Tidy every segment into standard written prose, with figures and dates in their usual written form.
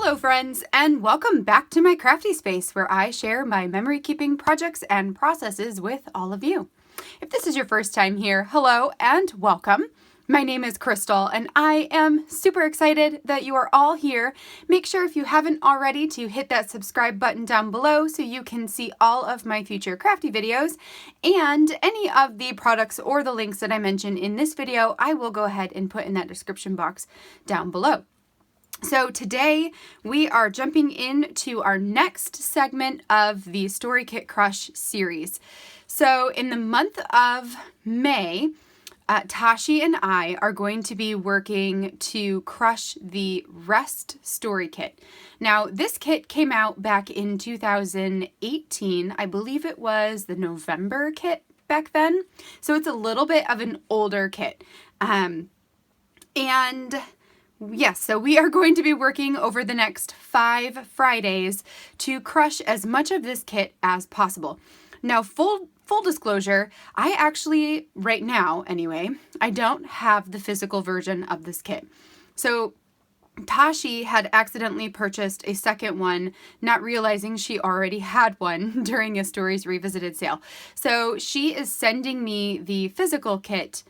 Hello friends, and welcome back to my crafty space where I share my memory keeping projects and processes with all of you. If this is your first time here, hello and welcome. My name is Crystal and I am super excited that you are all here. Make sure if you haven't already to hit that subscribe button down below so you can see all of my future crafty videos, and any of the products or the links that I mention in this video I will go ahead and put in that description box down below. So today we are jumping into our next segment of the storykitcrush series. So in the month of May, Tashi and I are going to be working to crush the Rest Story Kit. Now this kit came out back in 2018. I believe it was the November kit back then. So it's a little bit of an older kit. Yes, so we are going to be working over the next 5 Fridays to crush as much of this kit as possible. Now, full disclosure, I actually, right now anyway, I don't have the physical version of this kit. So Tashi had accidentally purchased a second one, not realizing she already had one during a Stories Revisited sale. So she is sending me the physical kit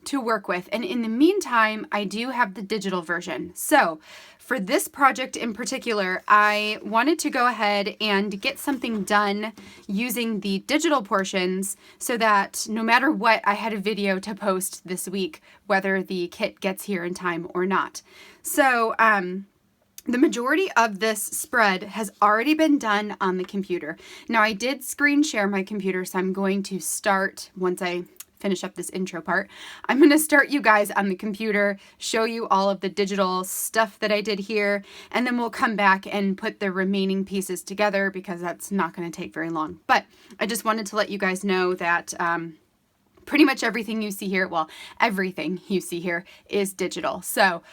to work with. And in the meantime, I do have the digital version. So for this project in particular, I wanted to go ahead and get something done using the digital portions so that no matter what, I had a video to post this week, whether the kit gets here in time or not. So, the majority of this spread has already been done on the computer. Now I did screen share my computer, so I'm going to start, once I finish up this intro part, I'm going to start you guys on the computer, show you all of the digital stuff that I did here, and then we'll come back and put the remaining pieces together because that's not going to take very long. But I just wanted to let you guys know that pretty much everything you see here, well, everything you see here is digital. So,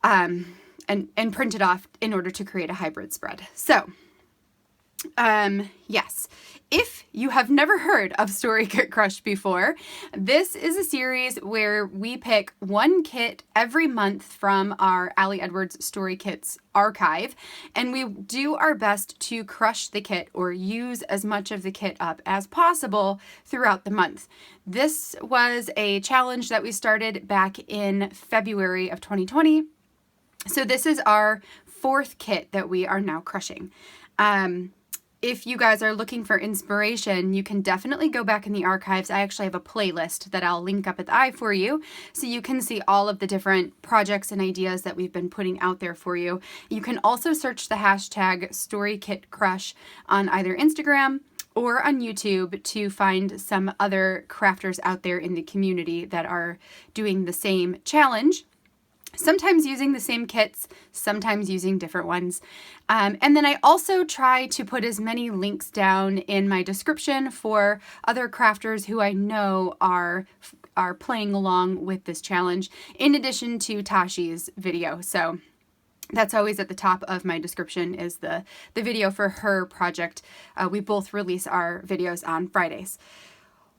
and printed off in order to create a hybrid spread. So, yes, if you have never heard of storykitcrush before, this is a series where we pick one kit every month from our Allie Edwards Story Kits archive, and we do our best to crush the kit or use as much of the kit up as possible throughout the month. This was a challenge that we started back in February of 2020. So this is our 4th kit that we are now crushing. If you guys are looking for inspiration, you can definitely go back in the archives. I actually have a playlist that I'll link up at the eye for you, so you can see all of the different projects and ideas that we've been putting out there for you. You can also search the hashtag storykitcrush on either Instagram or on YouTube to find some other crafters out there in the community that are doing the same challenge. Sometimes using the same kits, sometimes using different ones. And then I also try to put as many links down in my description for other crafters who I know are playing along with this challenge, in addition to Tashi's video. So that's always at the top of my description is the video for her project. We both release our videos on Fridays.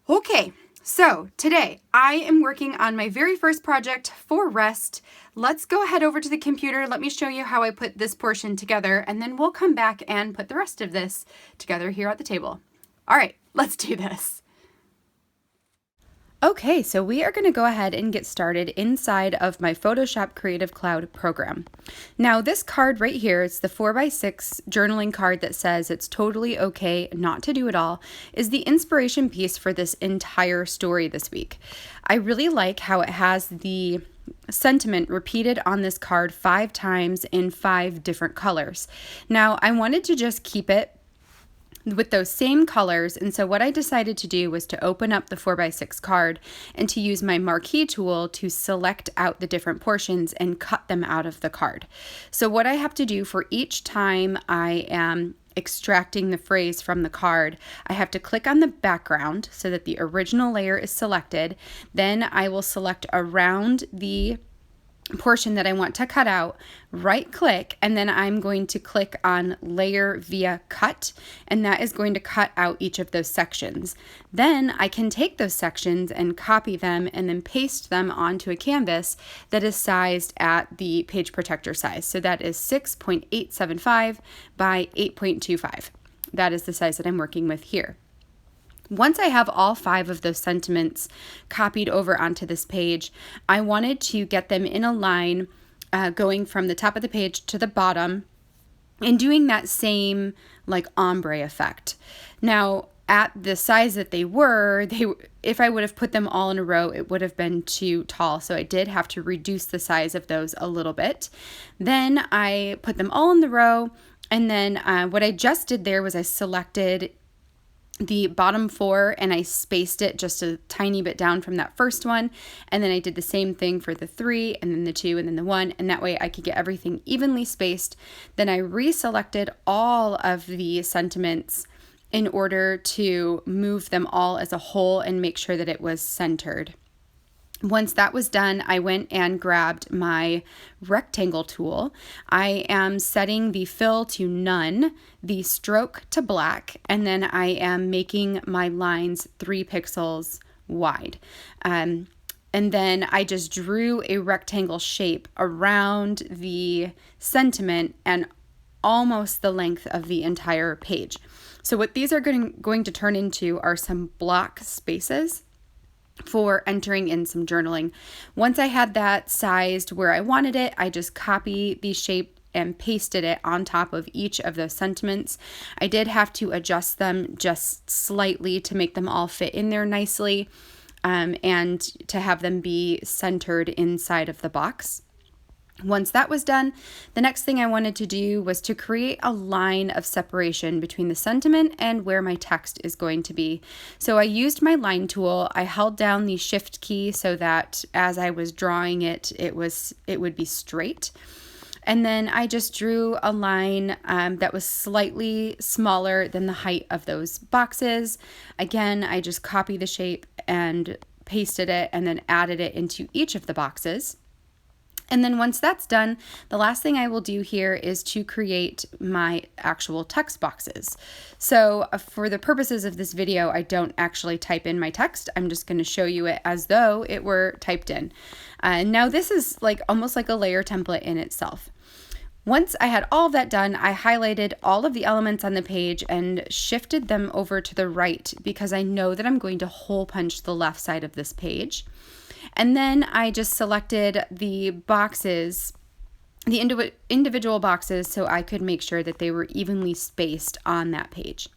Okay. So today I am working on my very first project for Rest. Let's go ahead over to the computer. Let me show you how I put this portion together, and then we'll come back and put the rest of this together here at the table. All right, let's do this. Okay, so we are going to go ahead and get started inside of my Photoshop Creative Cloud program. Now this card right here, it's the 4x6 journaling card that says it's totally okay not to do it all, is the inspiration piece for this entire story this week. I really like how it has the sentiment repeated on this card 5 times in 5 different colors. Now I wanted to just keep it with those same colors, and so what I decided to do was to open up the 4x6 card and to use my marquee tool to select out the different portions and cut them out of the card. So what I have to do for each time I am extracting the phrase from the card, I have to click on the background so that the original layer is selected. Then I will select around the portion that I want to cut out, right click, and then I'm going to click on layer via cut, and that is going to cut out each of those sections. Then I can take those sections and copy them and then paste them onto a canvas that is sized at the page protector size. So that is 6.875 by 8.25. That is the size that I'm working with here. Once I have all 5 of those sentiments copied over onto this page, I wanted to get them in a line going from the top of the page to the bottom and doing that same like ombre effect. Now, at the size that they were, if I would have put them all in a row, it would have been too tall. So I did have to reduce the size of those a little bit. Then I put them all in the row. And then what I just did there was I selected the bottom 4 and I spaced it just a tiny bit down from that first one, and then I did the same thing for the 3 and then the 2 and then the 1, and that way I could get everything evenly spaced. Then I reselected all of the sentiments in order to move them all as a whole and make sure that it was centered. Once that was done, I went and grabbed my rectangle tool. I am setting the fill to none, the stroke to black, and then I am making my lines 3 pixels wide. And then I just drew a rectangle shape around the sentiment and almost the length of the entire page. So what these are going to turn into are some block spaces for entering in some journaling. Once I had that sized where I wanted it, I just copied the shape and pasted it on top of each of those sentiments. I did have to adjust them just slightly to make them all fit in there nicely, and to have them be centered inside of the box. Once that was done, the next thing I wanted to do was to create a line of separation between the sentiment and where my text is going to be. So I used my line tool. I held down the shift key so that as I was drawing it, it would be straight. And then I just drew a line that was slightly smaller than the height of those boxes. Again, I just copied the shape and pasted it and then added it into each of the boxes. And then once that's done, the last thing I will do here is to create my actual text boxes. So for the purposes of this video, I don't actually type in my text. I'm just going to show you it as though it were typed in. Now this is almost like a layer template in itself. Once I had all of that done, I highlighted all of the elements on the page and shifted them over to the right because I know that I'm going to hole punch the left side of this page. And then I just selected the boxes, the individual boxes, so I could make sure that they were evenly spaced on that page.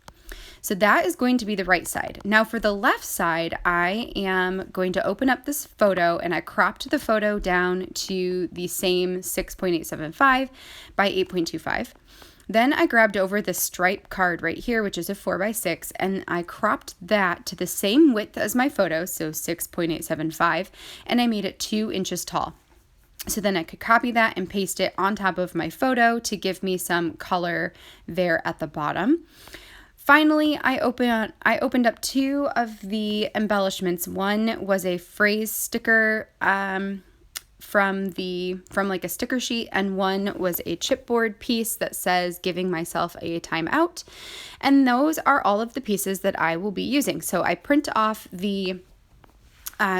So that is going to be the right side. Now for the left side, I am going to open up this photo and I cropped the photo down to the same 6.875 by 8.25. Then I grabbed over the stripe card right here, which is a 4x6, and I cropped that to the same width as my photo, so 6.875, and I made it 2 inches tall. So then I could copy that and paste it on top of my photo to give me some color there at the bottom. Finally, I opened up 2 of the embellishments. One was a phrase sticker from like a sticker sheet, and one was a chipboard piece that says giving myself a timeout. And those are all of the pieces that I will be using. So I print off the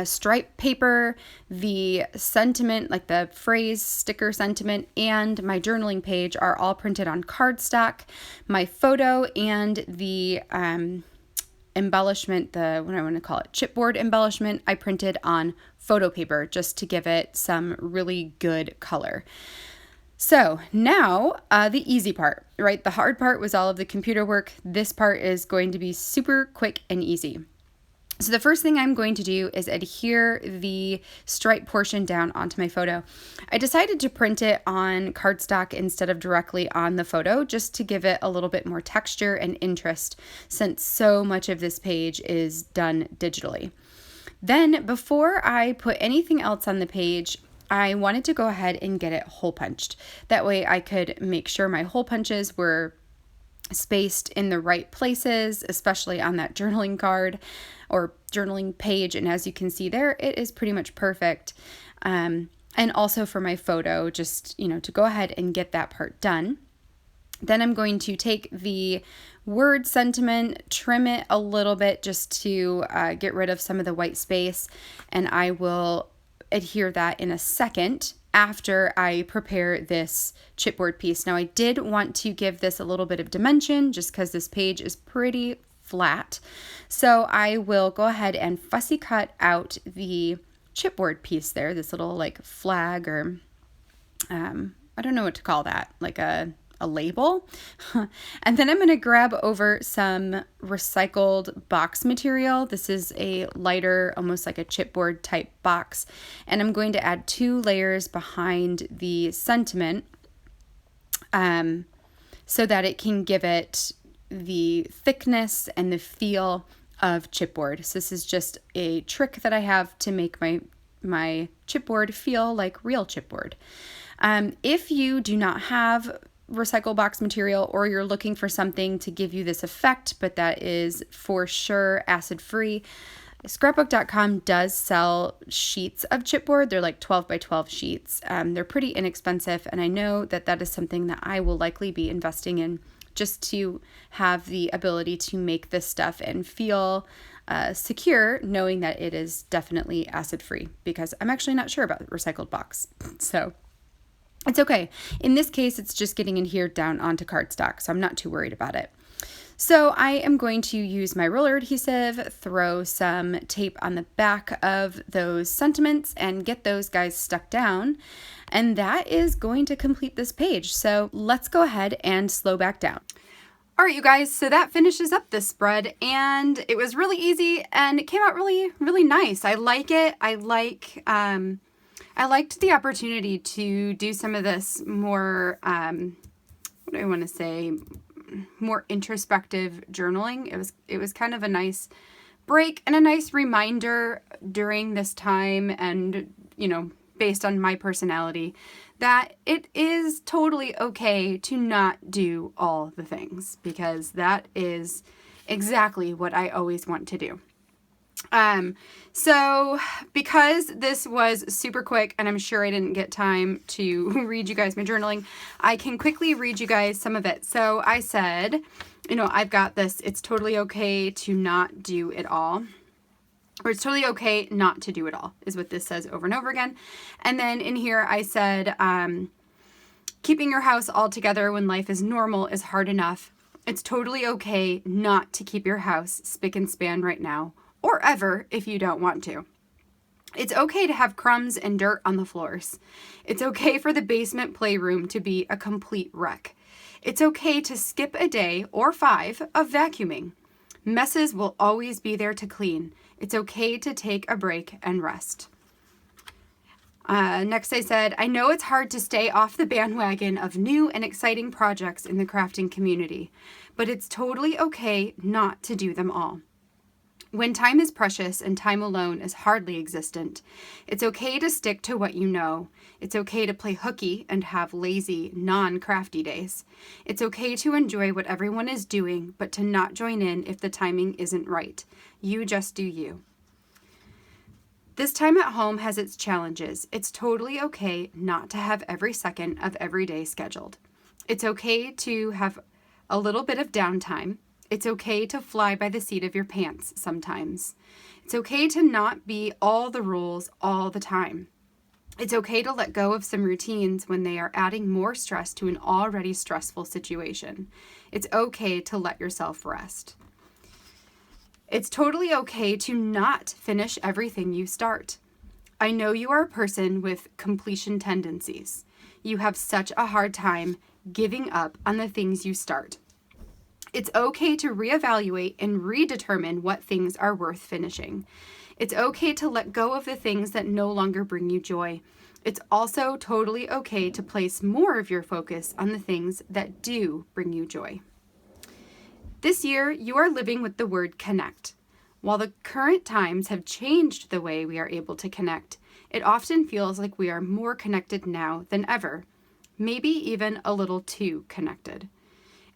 stripe paper, the sentiment, like the phrase sticker sentiment, and my journaling page are all printed on cardstock. My photo and the embellishment, what I want to call it, chipboard embellishment, I printed on photo paper just to give it some really good color. So now the easy part, right? The hard part was all of the computer work. This part is going to be super quick and easy. So the first thing I'm going to do is adhere the stripe portion down onto my photo. I decided to print it on cardstock instead of directly on the photo, just to give it a little bit more texture and interest, since so much of this page is done digitally. Then before I put anything else on the page, I wanted to go ahead and get it hole punched. That way I could make sure my hole punches were spaced in the right places, especially on that journaling card or journaling page. And as you can see there, it is pretty much perfect. and also for my photo, just, to go ahead and get that part done. Then I'm going to take the word sentiment, trim it a little bit just to get rid of some of the white space, and I will adhere that in a second after I prepare this chipboard piece. Now I did want to give this a little bit of dimension just because this page is pretty flat. So I will go ahead and fussy cut out the chipboard piece there, this little like flag or I don't know what to call that, like a label. And then I'm going to grab over some recycled box material. This is a lighter, almost like a chipboard type box. And I'm going to add 2 layers behind the sentiment so that it can give it the thickness and the feel of chipboard. So this is just a trick that I have to make my chipboard feel like real chipboard. If you do not have recycle box material, or you're looking for something to give you this effect, but that is for sure acid free, Scrapbook.com does sell sheets of chipboard. They're like 12 by 12 sheets. They're pretty inexpensive, and I know that that is something that I will likely be investing in just to have the ability to make this stuff and feel secure, knowing that it is definitely acid free, because I'm actually not sure about recycled box. So it's okay. In this case, it's just getting adhered down onto cardstock, so I'm not too worried about it. So I am going to use my roller adhesive, throw some tape on the back of those sentiments, and get those guys stuck down. And that is going to complete this page. So let's go ahead and slow back down. All right, you guys, so that finishes up this spread, and it was really easy, and it came out really, really nice. I like it. I liked the opportunity to do some of this more, what do I want to say, more introspective journaling. It was kind of a nice break and a nice reminder during this time, and, based on my personality, that it is totally okay to not do all the things, because that is exactly what I always want to do. So because this was super quick, and I'm sure I didn't get time to read you guys my journaling, I can quickly read you guys some of it. So I said, I've got this. It's totally okay to not do it all. Or it's totally okay not to do it all, is what this says over and over again. And then in here I said, keeping your house all together when life is normal is hard enough. It's totally okay not to keep your house spick and span right now, or ever if you don't want to. It's okay to have crumbs and dirt on the floors. It's okay for the basement playroom to be a complete wreck. It's okay to skip a day or 5 of vacuuming. Messes will always be there to clean. It's okay to take a break and rest. Next I said, I know it's hard to stay off the bandwagon of new and exciting projects in the crafting community, but it's totally okay not to do them all. When time is precious and time alone is hardly existent, it's okay to stick to what you know. It's okay to play hooky and have lazy, non-crafty days. It's okay to enjoy what everyone is doing, but to not join in if the timing isn't right. You just do you. This time at home has its challenges. It's totally okay not to have every second of every day scheduled. It's okay to have a little bit of downtime. It's okay to fly by the seat of your pants sometimes. It's okay to not be all the rules all the time. It's okay to let go of some routines when they are adding more stress to an already stressful situation. It's okay to let yourself rest. It's totally okay to not finish everything you start. I know you are a person with completion tendencies. You have such a hard time giving up on the things you start. It's okay to reevaluate and redetermine what things are worth finishing. It's okay to let go of the things that no longer bring you joy. It's also totally okay to place more of your focus on the things that do bring you joy. This year, you are living with the word connect. While the current times have changed the way we are able to connect, it often feels like we are more connected now than ever, maybe even a little too connected.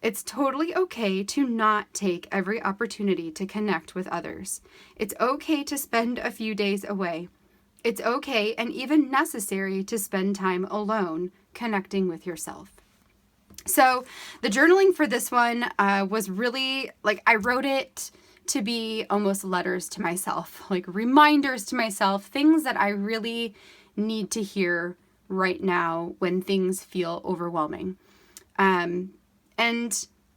It's totally okay to not take every opportunity to connect with others. It's okay to spend a few days away. It's okay and even necessary to spend time alone connecting with yourself. So the journaling for this one was really, like, I wrote it to be almost letters to myself, like reminders to myself, things that I really need to hear right now when things feel overwhelming. And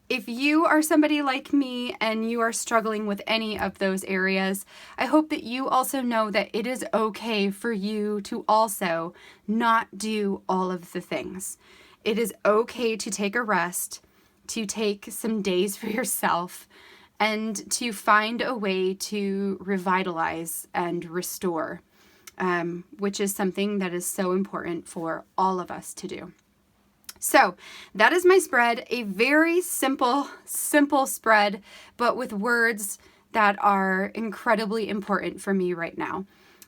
if you are somebody like me and you are struggling with any of those areas, I hope that you also know that it is okay for you to also not do all of the things. It is okay to take a rest, to take some days for yourself, and to find a way to revitalize and restore, which is something that is so important for all of us to do. So that is my spread, a very simple spread, but with words that are incredibly important for me right now.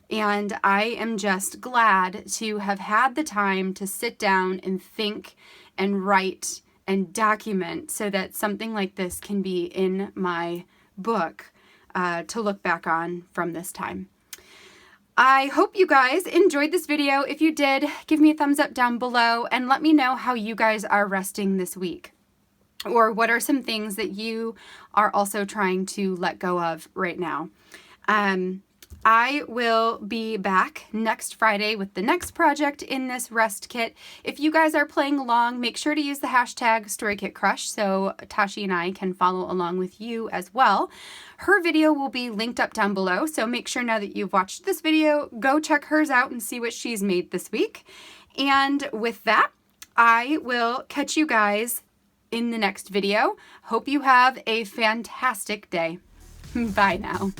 And I am just glad to have had the time to sit down and think and write and document so that something like this can be in my book to look back on from this time. I hope you guys enjoyed this video. If you did, give me a thumbs up down below and let me know how you guys are resting this week. Or what are some things that you are also trying to let go of right now. I will be back next Friday with the next project in this rest kit. If you guys are playing along, make sure to use the hashtag storykitcrush so Tashi and I can follow along with you as well. Her video will be linked up down below, so make sure now that you've watched this video, go check hers out and see what she's made this week. And with that, I will catch you guys in the next video. Hope you have a fantastic day. Bye now.